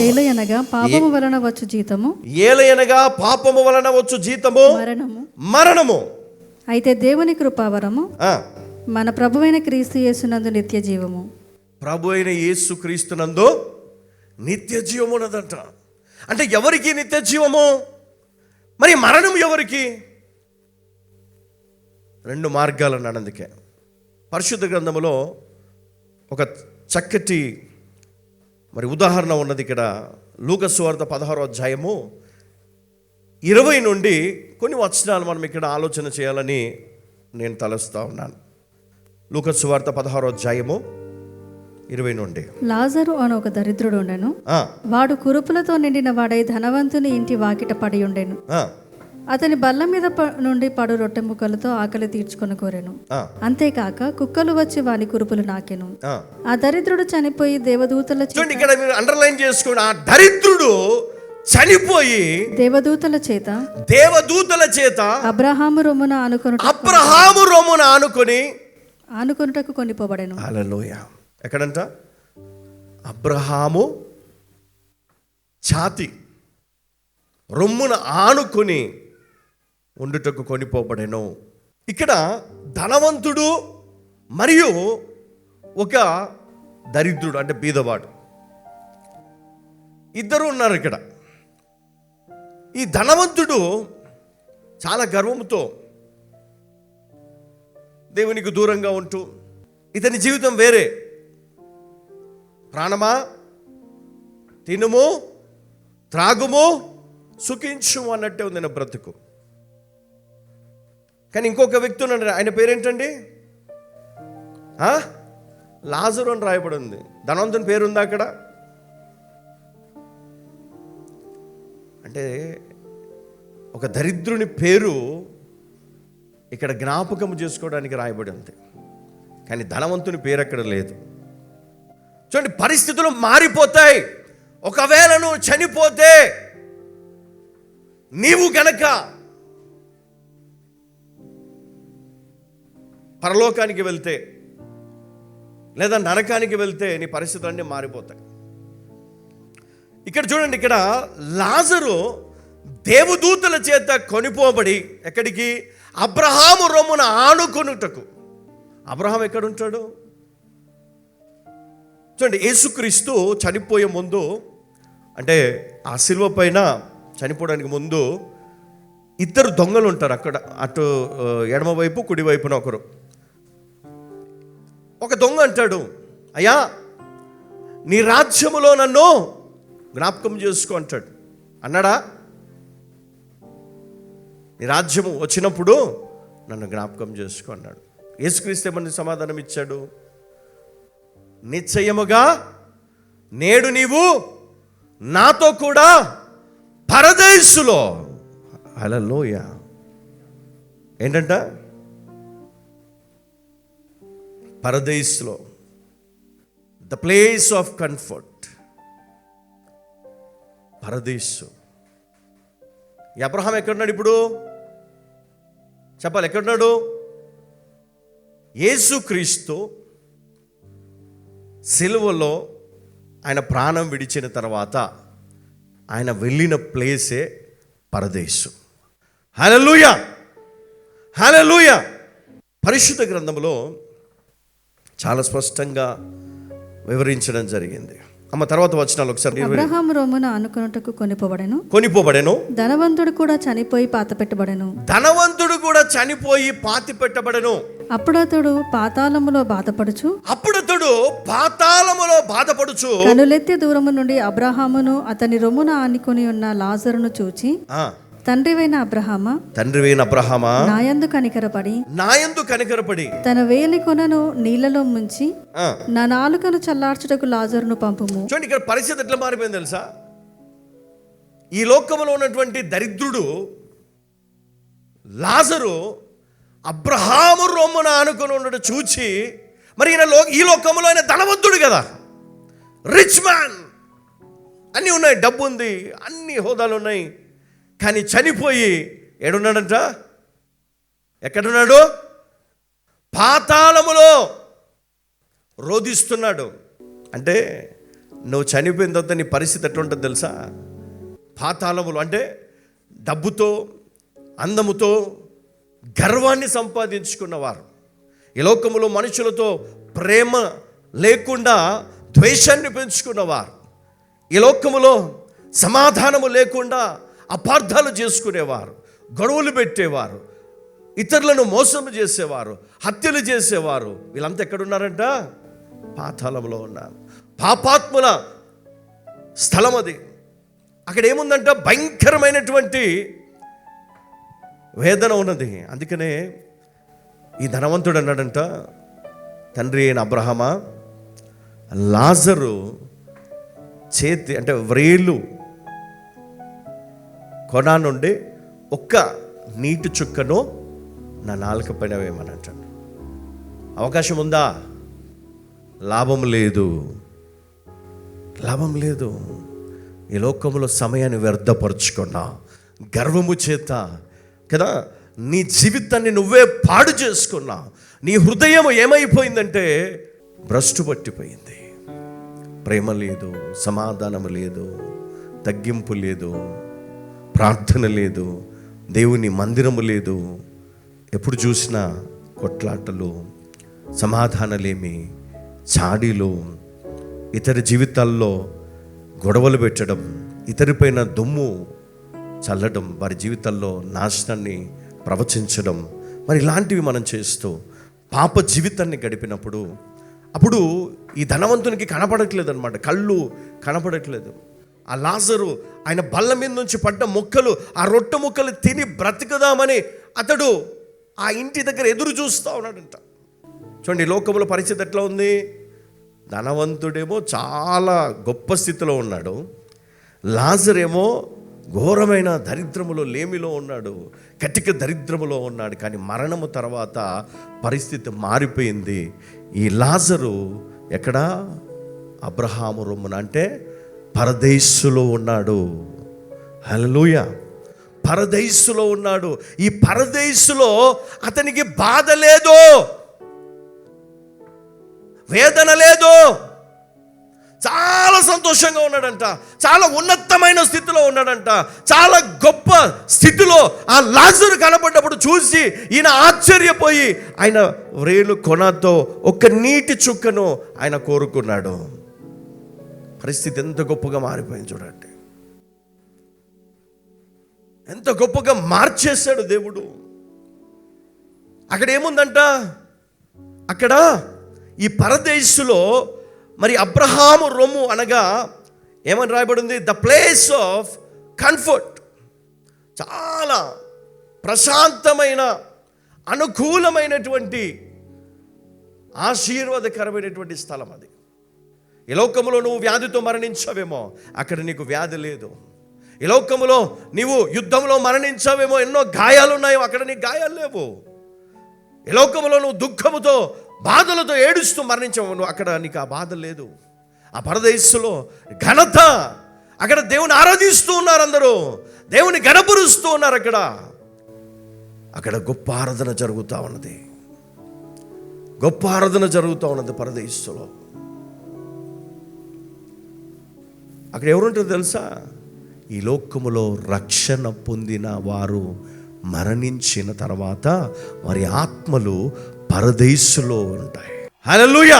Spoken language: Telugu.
ఏలయనగా పాపము వలన వచ్చు జీతము, ఏలయనగా పాపము వలన వచ్చు జీతము మరణము. అయితే దేవుని కృపావరము మన ప్రభువైన క్రీస్తు యేసునందు నిత్య జీవము. ప్రభు అయిన యేసు క్రీస్తునందు నిత్య జీవము ఉన్నదంట. అంటే ఎవరికి నిత్య జీవము? మరి మరణం ఎవరికి? రెండు మార్గాలు అన్నాడు. అందుకే పరిశుద్ధ గ్రంథములో ఒక చక్కటి మరి ఉదాహరణ ఉన్నది. ఇక్కడ లూకాసు సువార్త 16వ అధ్యాయము 20 నుండి కొన్ని వచనాలు మనం ఇక్కడ ఆలోచన చేయాలని నేను తలస్తా ఉన్నాను. లూకాసు సువార్త 16వ అధ్యాయము 20 నుండి. లాజరు అను ఒక దరిద్రుడు ఉండెను. వాడు కురుపులతో నిండిన వాడై ధనవంతుని ఇంటి వాకిట పడి ఉండెను. అతని బల్ల మీద నుండి పడు రొట్టె ముక్కలతో ఆకలి తీర్చుకొని కోరెను. అంతేకాక కుక్కలు వచ్చి వాని కురుపులు నాకెను. ఆ దరిద్రుడు చనిపోయి దేవదూతల చేత, ఇక్కడ మీరు అండర్లైన్ చేసుకోండి, ఆ దరిద్రుడు చనిపోయి దేవదూతల చేత అబ్రహాము రొమ్మున ఆనుకొనుటకు కొనిపోబడెను. హల్లెలూయా. ఎక్కడంట? అబ్రహాము ఛాతి రొమ్మున ఆనుకొని ఉండుటకు కొనిపోబడెను. ఇక్కడ ధనవంతుడు మరియు ఒక దరిద్రుడు అంటే బీదవాడు ఇద్దరు ఉన్నారు ఇక్కడ. ఈ ధనవంతుడు చాలా గర్వంతో దేవునికి దూరంగా ఉంటూ, ఇతని జీవితం వేరే. ప్రాణమా తినుము త్రాగుము సుఖించు అన్నట్టే ఉంది నా బ్రతుకు. కానీ ఇంకొక వ్యక్తి ఉన్నాడు. ఆయన పేరేంటండి? లాజరు అని రాయబడి ఉంది. ధనవంతుని పేరు ఉందా అక్కడ? అంటే ఒక దరిద్రుని పేరు ఇక్కడ జ్ఞాపకం చేసుకోవడానికి రాయబడి ఉంది, కానీ ధనవంతుని పేరు అక్కడ లేదు. చూడండి, పరిస్థితులు మారిపోతాయి. ఒకవేళ నువ్వు చనిపోతే, నీవు గనక పరలోకానికి వెళ్తే లేదా నరకానికి వెళ్తే నీ పరిస్థితులన్నీ మారిపోతాయి. ఇక్కడ చూడండి, ఇక్కడ లాజరు దేవదూతల చేత కొనిపోబడి ఎక్కడికి? అబ్రహాము రొమ్మున ఆనుకొనుటకు. అబ్రహాం ఎక్కడుంటాడు? చూడండి, యేసుక్రీస్తు చనిపోయే ముందు, అంటే ఆ శిలువ పైన చనిపోవడానికి ముందు ఇద్దరు దొంగలు ఉంటారు అక్కడ. అటు ఎడమవైపు కుడివైపున ఒకరు. ఒక దొంగ అంటాడు, అయ్యా నీ రాజ్యములో నన్ను జ్ఞాపకం చేసుకో అంటాడు. అన్నాడా? నీ రాజ్యము వచ్చినప్పుడు నన్ను జ్ఞాపకం చేసుకో అన్నాడు. యేసుక్రీస్తు ఏమని సమాధానం ఇచ్చాడు? నిశ్చయముగా నేడు నీవు నాతో కూడా పరదేశులో. హల్లెలూయా. ఏంటంట? పరదేశులో, ద ప్లేస్ ఆఫ్ కంఫర్ట్. పరదేశు. ఈ అబ్రహాం ఎక్కడున్నాడు ఇప్పుడు? చెప్పాలి, ఎక్కడున్నాడు? యేసుక్రీస్తు సిలువలో ఆయన ప్రాణం విడిచిన తర్వాత ఆయన వెళ్ళిన ప్లేసే పరదేశు. హల్లెలూయా, హల్లెలూయా. పరిశుద్ధ గ్రంథంలో చాలా స్పష్టంగా వివరించడం జరిగింది. అమ్మ తర్వాత వచనాలు ఒకసారి. అబ్రహాము రొమ్మున ఆనుకొనుటకు కొనిపోబడెను. ధనవంతుడు కూడా చనిపోయి పాతి పెట్టబడెను. అప్పుడతడు పాతాళములో బాధపడుచు కనులెత్తి దూరము నుండి అబ్రహామును అతని రొమ్మున ఆనుకొని ఉన్న లాజరును చూచి, తండ్రివైన అబ్రహామా నాయందు కనికరపడి తన వేలి కొనను నీళ్లలో ముంచి నా నాలుకను చల్లార్చుటకు లాజరును పంపుము. చూడండి, ఇక్కడ పరిస్థితి ఎట్లా మారిపోయింది తెలుసా? ఈ లోకంలో ఉన్నటువంటి దరిద్రుడు లాజరు అబ్రహాము రొమ్మున ఆనుకొని ఉండడం చూచి, మరి ఈ లోకంలో ఆయన ధనవంతుడు కదా, రిచ్ మ్యాన్, అన్నీ ఉన్నాయి, డబ్బు ఉంది, అన్ని హోదాలు ఉన్నాయి. కానీ చనిపోయి ఏడున్నాడంట? ఎక్కడున్నాడు? పాతాళములో రోధిస్తున్నాడు. అంటే నువ్వు చనిపోయిన తర్వాత నీ పరిస్థితి ఎట్లుంటుంది తెలుసా? పాతాళములు అంటే డబ్బుతో, అందముతో గర్వాన్ని సంపాదించుకున్నవారు, ఈ లోకములో మనుషులతో ప్రేమ లేకుండా ద్వేషాన్ని పెంచుకున్నవారు, ఈ లోకములో సమాధానము లేకుండా అపార్థాలు చేసుకునేవారు, గొడవలు పెట్టేవారు, ఇతరులను మోసం చేసేవారు, హత్యలు చేసేవారు, వీళ్ళంతా ఎక్కడున్నారంట? పాతాళంలో ఉన్నారు. పాపాత్ముల స్థలం అది. అక్కడ ఏముందంట? భయంకరమైనటువంటి వేదన ఉన్నది. అందుకనే ఈ ధనవంతుడు అన్నాడంట, తండ్రి అయిన అబ్రహామా, లాజరు చేతి అంటే వ్రేలు కొన నుండి ఒక్క నీటి చుక్కను నా నాలుక పైన వేయమని అంటాడు. అవకాశం ఉందా? లాభం లేదు, లాభం లేదు. ఈ లోకంలో సమయాన్ని వ్యర్థపరుచుకున్నా గర్వము చేత కదా నీ జీవితాన్ని నువ్వే పాడు చేసుకున్నా. నీ హృదయం ఏమైపోయిందంటే భ్రష్టు పట్టిపోయింది. ప్రేమ లేదు, సమాధానం లేదు, తగ్గింపు లేదు, ప్రార్థన లేదు, దేవుని మందిరము లేదు. ఎప్పుడు చూసినా కొట్లాటలు, సమాధానలేమి, చాడీలు, ఇతర జీవితాల్లో గొడవలు పెట్టడం, ఇతరిపైన దుమ్ము చల్లడం, వారి జీవితాల్లో నాశనాన్ని ప్రవచించడం, మరి ఇలాంటివి మనం చేస్తూ పాప జీవితాన్ని గడిపినప్పుడు అప్పుడు ఈ ధనవంతునికి కనపడట్లేదు అనమాట, కళ్ళు కనపడట్లేదు. ఆ లాజరు ఆయన బల్ల మీద నుంచి పడ్డ ముక్కలు, ఆ రొట్టె ముక్కలు తిని బ్రతుకుదామని అతడు ఆ ఇంటి దగ్గర ఎదురు చూస్తూ ఉన్నాడంట. చూడండి, లోకంలో పరిస్థితి ఎట్లా ఉంది? ధనవంతుడేమో చాలా గొప్ప స్థితిలో ఉన్నాడు, లాజరేమో ఘోరమైన దరిద్రములో, లేమిలో ఉన్నాడు, కటిక దరిద్రములో ఉన్నాడు. కానీ మరణము తర్వాత పరిస్థితి మారిపోయింది. ఈ లాజరు ఎక్కడా? అబ్రహాము రొమ్మున, అంటే పరదేశులో ఉన్నాడు. హల్లెలూయా! పరదేశులో ఉన్నాడు. ఈ పరదేశులో అతనికి బాధ లేదు, వేదన లేదు, చాలా సంతోషంగా ఉన్నాడంట, చాలా ఉన్నతమైన స్థితిలో ఉన్నాడంట, చాలా గొప్ప స్థితిలో ఆ లాజరు కనబడ్డప్పుడు చూసి ఈయన ఆశ్చర్యపోయి ఆయన వ్రేలు కొనతో ఒక నీటి చుక్కను ఆయన కోరుకున్నాడు. పరిస్థితి ఎంత గొప్పగా మారిపోయింది చూడండి, ఎంత గొప్పగా మార్చేశాడు దేవుడు. అక్కడ ఏముందంట? అక్కడ ఈ పరదేశులో మరి అబ్రహాము రొమ్ము అనగా ఏమని రాయబడింది? The place of comfort. చాలా ప్రశాంతమైన, అనుకూలమైనటువంటి, ఆశీర్వాదకరమైనటువంటి స్థలం అది. ఈ లోకములో నువ్వు వ్యాధితో మరణించావేమో, అక్కడ నీకు వ్యాధి లేదు. ఈ లోకములో నీవు యుద్ధంలో మరణించావేమో, ఎన్నో గాయాలు ఉన్నాయో, అక్కడ నీకు గాయాలు లేవు. ఈ లోకములో నువ్వు దుఃఖముతో, బాధలతో ఏడుస్తూ మరణించావు, నువ్వు అక్కడ నీకు ఆ బాధ లేదు. ఆ పరదేశంలో ఘనత, అక్కడ దేవుని ఆరాధిస్తూ ఉన్నారు, అందరూ దేవుని గణపరుస్తూ ఉన్నారు. అక్కడ గొప్ప ఆరాధన జరుగుతూ ఉన్నది, గొప్ప ఆరాధన జరుగుతూ ఉన్నది పరదేశంలో. అక్కడ ఎవరుంటారో తెలుసా? ఈ లోకములో రక్షణ పొందిన వారు మరణించిన తర్వాత వారి ఆత్మలు పరదేశంలో ఉంటాయి. హల్లెలూయా!